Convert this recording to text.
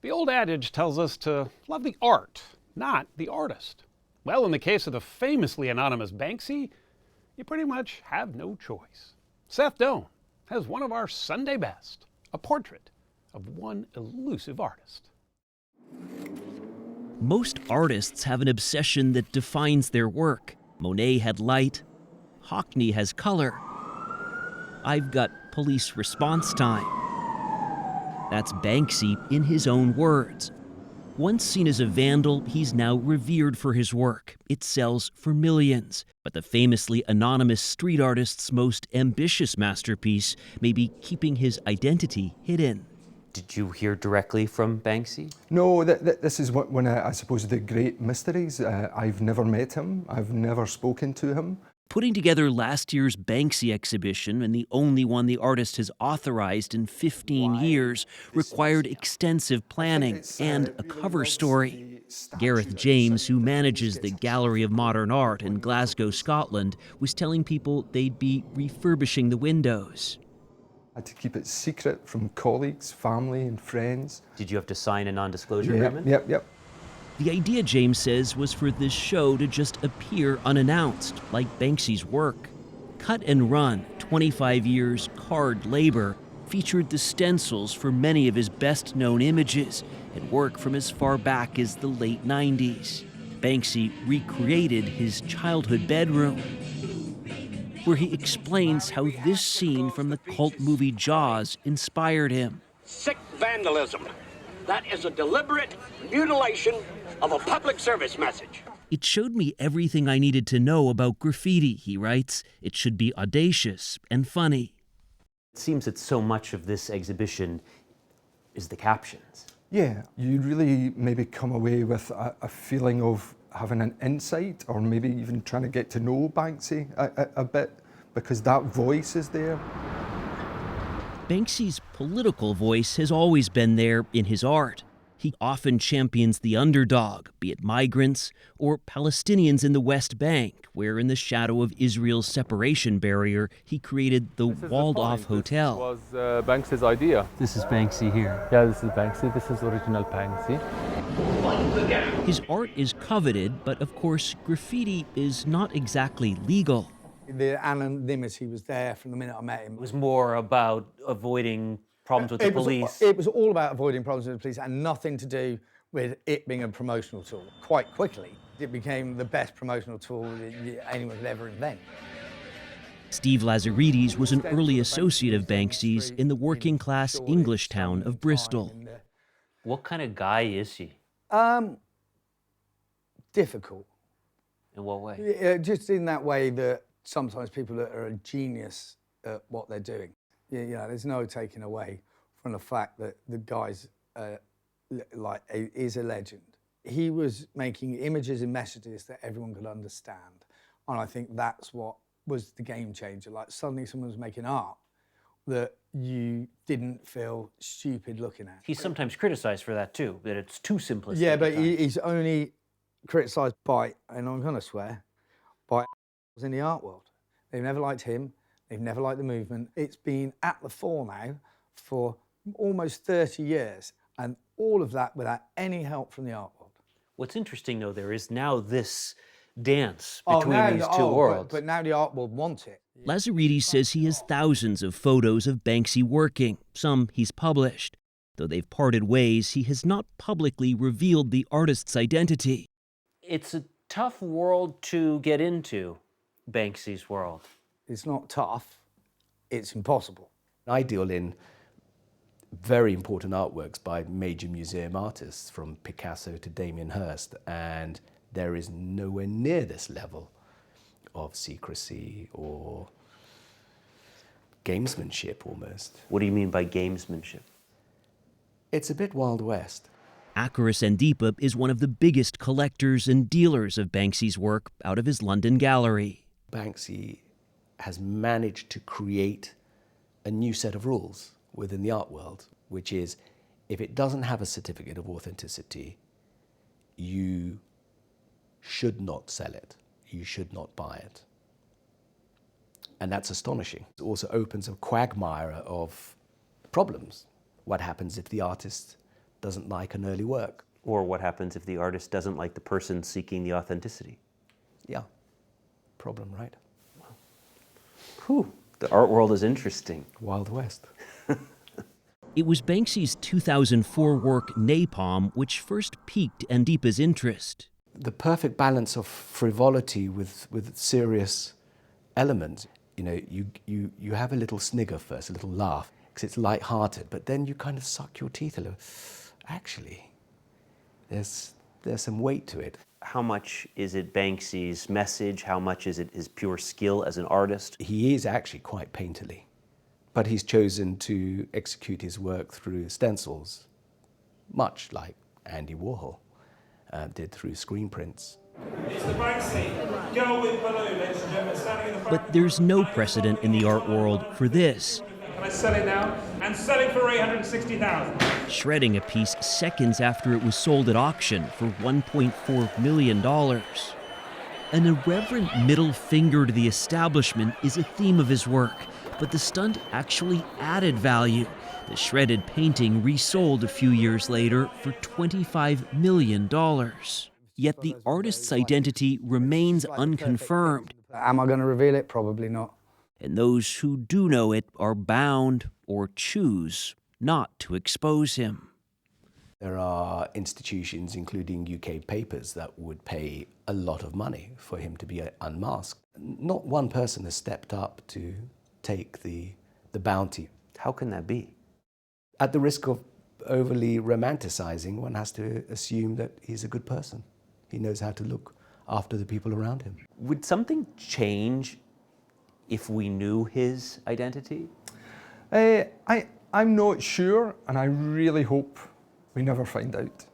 The old adage tells us to love the art, not the artist. Well, in the case of the famously anonymous Banksy, you pretty much have no choice. Seth Doane has one of our Sunday best, a portrait of one elusive artist. Most artists have an obsession that defines their work. Monet had light, Hockney has color. I've got police response time. That's Banksy in his own words. Once seen as a vandal, he's now revered for his work. It sells for millions. But the famously anonymous street artist's most ambitious masterpiece may be keeping his identity hidden. Did you hear directly from Banksy? No, this is one of, I suppose, the great mysteries. I've never met him. I've never spoken to him. Putting together last year's Banksy exhibition, and the only one the artist has authorized in 15 years, required extensive planning and a cover story. Gareth James, who manages the Gallery of Modern Art in Glasgow, Scotland, was telling people they'd be refurbishing the windows. I had to keep it secret from colleagues, family and friends. Did you have to sign a non-disclosure agreement? Yep. The idea, James says, was for this show to just appear unannounced, like Banksy's work. Cut and Run, 25 years card labor, featured the stencils for many of his best-known images and work from as far back as the late 90s. Banksy recreated his childhood bedroom, where he explains how this scene from the cult movie Jaws inspired him. Sick vandalism. That is a deliberate mutilation of a public service message. It showed me everything I needed to know about graffiti, he writes. It should be audacious and funny. It seems that so much of this exhibition is the captions. Yeah, you really maybe come away with a feeling of having an insight, or maybe even trying to get to know Banksy a bit, because that voice is there. Banksy's political voice has always been there in his art. He often champions the underdog, be it migrants or Palestinians in the West Bank, where in the shadow of Israel's separation barrier, he created the walled-off hotel. This was Banksy's idea. This is Banksy here. Yeah, this is Banksy. This is original Banksy. His art is coveted, but of course, graffiti is not exactly legal. The anonymity was there from the minute I met him. It was more about avoiding problems with the police. It was all about avoiding problems with the police and nothing to do with it being a promotional tool. Quite quickly, it became the best promotional tool that anyone could ever invent. Steve Lazaridis was an early associate of Banksy's in the working-class English town of Bristol. What kind of guy is he? Difficult. In what way? Just in that way that sometimes people that are a genius at what they're doing. There's no taking away from the fact that the guy's is a legend. He was making images and messages that everyone could understand. And I think that's what was the game changer. Like suddenly someone was making art that you didn't feel stupid looking at. He's sometimes criticized for that too, that it's too simplistic. Yeah, but he's only criticised by, and I'm going to swear, by in the art world. They've never liked him. They've never liked the movement. It's been at the fore now for almost 30 years, and all of that without any help from the art world. What's interesting, though, there is now this dance between these two worlds. But now the art world wants it. Lazaridis says he has thousands of photos of Banksy working. Some he's published. Though they've parted ways, he has not publicly revealed the artist's identity. It's a tough world to get into, Banksy's world. It's not tough, it's impossible. I deal in very important artworks by major museum artists, from Picasso to Damien Hirst, and there is nowhere near this level of secrecy or gamesmanship almost. What do you mean by gamesmanship? It's a bit Wild West. Akaris Andipa is one of the biggest collectors and dealers of Banksy's work out of his London gallery. Banksy has managed to create a new set of rules within the art world, which is, if it doesn't have a certificate of authenticity, you should not sell it. You should not buy it. And that's astonishing. It also opens a quagmire of problems. What happens if the artist doesn't like an early work. Or what happens if the artist doesn't like the person seeking the authenticity? Yeah, problem, right? Whew, the art world is interesting. Wild West. It was Banksy's 2004 work Napalm which first piqued Andipa's interest. The perfect balance of frivolity with serious elements. You know, you have a little snigger first, a little laugh, because it's light-hearted, but then you kind of suck your teeth a little. Actually, there's some weight to it. How much is it Banksy's message? How much is it his pure skill as an artist? He is actually quite painterly, but he's chosen to execute his work through stencils, much like Andy Warhol did through screen prints. It's the Banksy girl with balloon, ladies and gentlemen, standing in the front. But there's no precedent in the art world for this. Can I sell it now? And sell it for $860,000. Shredding a piece seconds after it was sold at auction for $1.4 million. An irreverent middle finger to the establishment is a theme of his work, but the stunt actually added value. The shredded painting resold a few years later for $25 million. Yet the artist's identity remains unconfirmed, Am I going to reveal it? Probably not. and those who do know it are bound or choose not to expose him. There are institutions, including UK papers, that would pay a lot of money for him to be unmasked. Not one person has stepped up to take the bounty. How can that be? At the risk of overly romanticizing, one has to assume that he's a good person. He knows how to look after the people around him. Would something change if we knew his identity? I'm not sure, and I really hope we never find out.